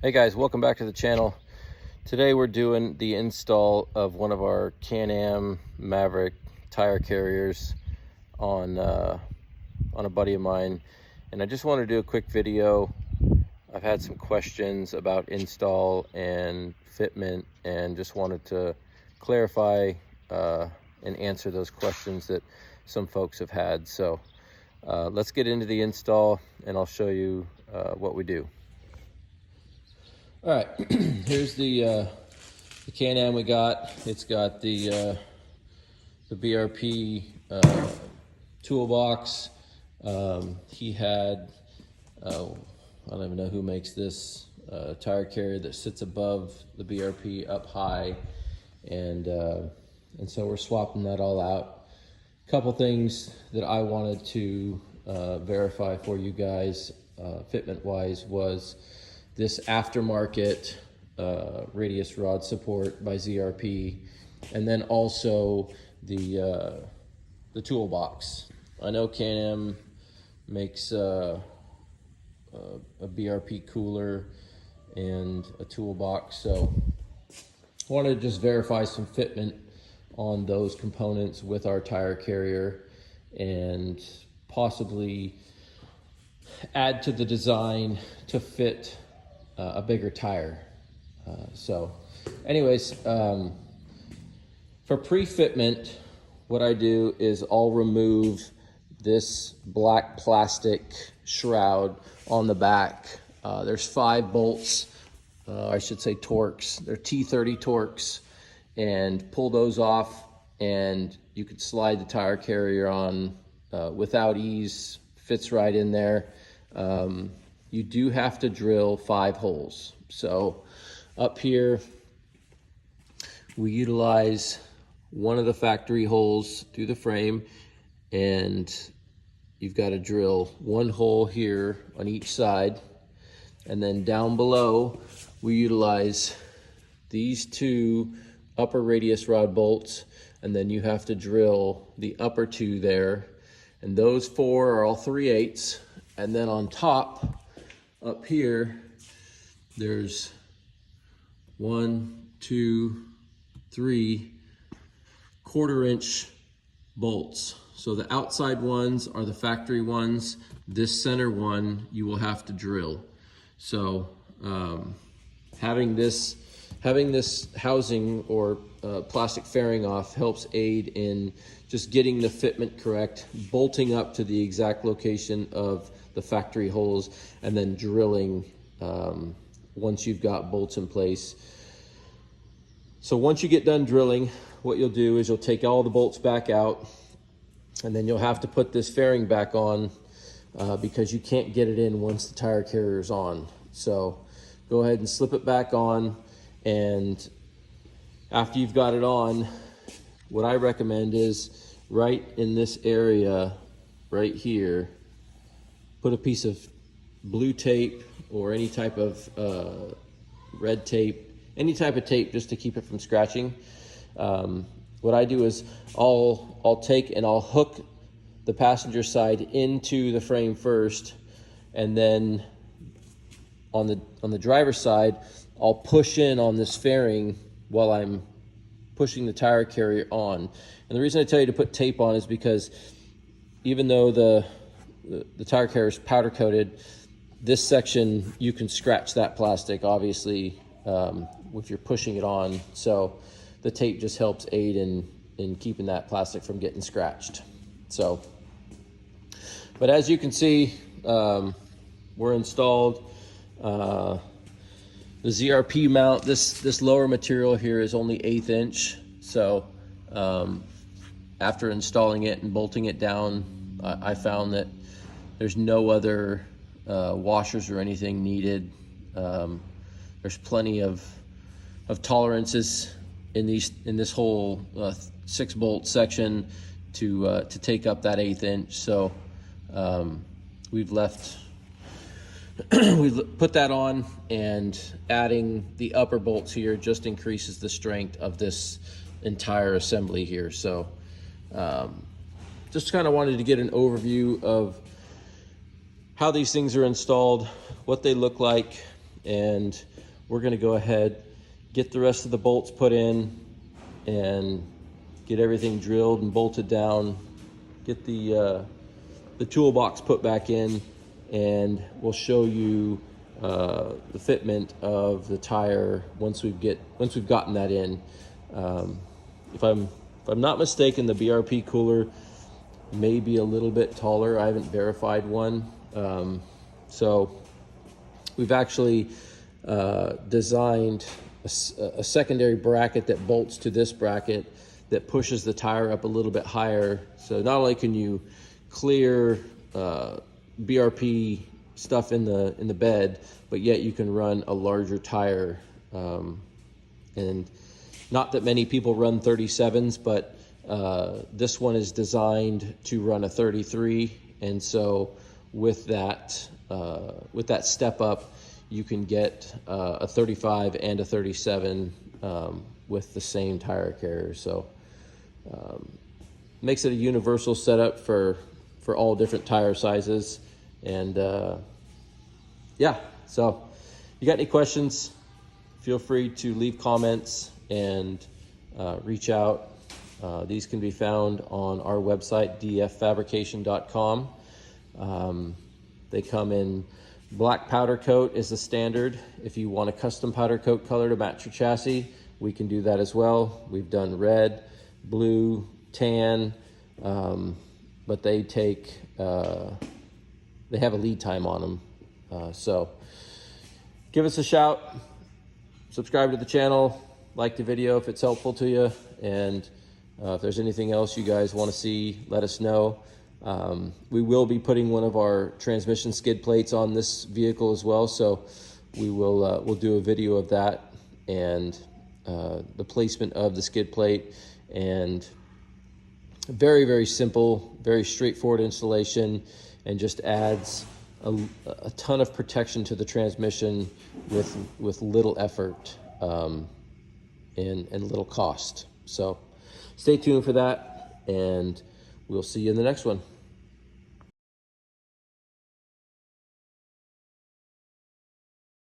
Hey guys, welcome back to the channel. Today we're doing the install of one of our CanAm Maverick tire carriers on a buddy of mine, and I just want to do a quick video. I've had some questions about install and fitment and just wanted to clarify and answer those questions that some folks have had. So let's get into the install and I'll show you what we do. All right, here's the CanAm we got. It's got the BRP toolbox. He had, I don't even know who makes this tire carrier that sits above the BRP up high, and so we're swapping that all out. A couple things that I wanted to verify for you guys, fitment wise, was this aftermarket radius rod support by ZRP, and then also the toolbox. I know CanAm makes a BRP cooler and a toolbox, so I wanted to just verify some fitment on those components with our tire carrier and possibly add to the design to fit a bigger tire. So anyways, for pre-fitment, what I do is I'll remove this black plastic shroud on the back. There's 5 bolts, I should say Torx. They're T30 Torx, and pull those off and you could slide the tire carrier on without ease. Fits right in there. You do have to drill 5 holes. So up here, we utilize one of the factory holes through the frame, and you've got to drill 1 hole here on each side. And then down below, we utilize these 2 upper radius rod bolts, and then you have to drill the upper 2 there. And those 4 are all 3/8. And then on top, up here, there's 1, 2, 3 1/4-inch bolts. So the outside ones are the factory ones. This center one you will have to drill. So having this housing or plastic fairing off helps aid in just getting the fitment correct, bolting up to the exact location of the factory holes, and then drilling once you've got bolts in place. So once you get done drilling, what you'll do is you'll take all the bolts back out, and then you'll have to put this fairing back on because you can't get it in once the tire carrier is on. So go ahead and slip it back on, and after you've got it on, what I recommend is right in this area right here, put a piece of blue tape or any type of red tape, any type of tape, just to keep it from scratching. What I do is I'll take and I'll hook the passenger side into the frame first, and then on the driver's side, I'll push in on this fairing while I'm pushing the tire carrier on. And the reason I tell you to put tape on is because even though the tire carrier is powder coated, this section you can scratch that plastic, obviously, if you're pushing it on. So the tape just helps aid in keeping that plastic from getting scratched. So, but as you can see, we're installed. The ZRP mount, this lower material here is only 1/8 inch. So after installing it and bolting it down, I found that there's no other washers or anything needed. There's plenty of tolerances in this whole 6-bolt section to take up that 1/8 inch. So we've put that on, and adding the upper bolts here just increases the strength of this entire assembly here. So just kind of wanted to get an overview of how these things are installed, what they look like, and we're going to go ahead, get the rest of the bolts put in, and get everything drilled and bolted down, get the toolbox put back in, and we'll show you the fitment of the tire once we've gotten that in. If I'm not mistaken, the BRP cooler may be a little bit taller. I haven't verified one. So we've actually designed a secondary bracket that bolts to this bracket that pushes the tire up a little bit higher. So not only can you clear BRP stuff in the bed, but yet you can run a larger tire. And not that many people run 37s, but this one is designed to run a 33, and so with that step up, you can get a 35 and a 37 with the same tire carrier. So makes it a universal setup for all different tire sizes. And yeah, so if you got any questions, feel free to leave comments and reach out. These can be found on our website, dffabrication.com. They come in black powder coat is the standard. If you want a custom powder coat color to match your chassis, we can do that as well. We've done red, blue, tan, but they take, they have a lead time on them. So give us a shout, subscribe to the channel, like the video if it's helpful to you, and if there's anything else you guys want to see, let us know. We will be putting one of our transmission skid plates on this vehicle as well, so we will we'll do a video of that and the placement of the skid plate, and very, very simple, very straightforward installation, and just adds a ton of protection to the transmission with little effort and little cost. So stay tuned for that, and we'll see you in the next one.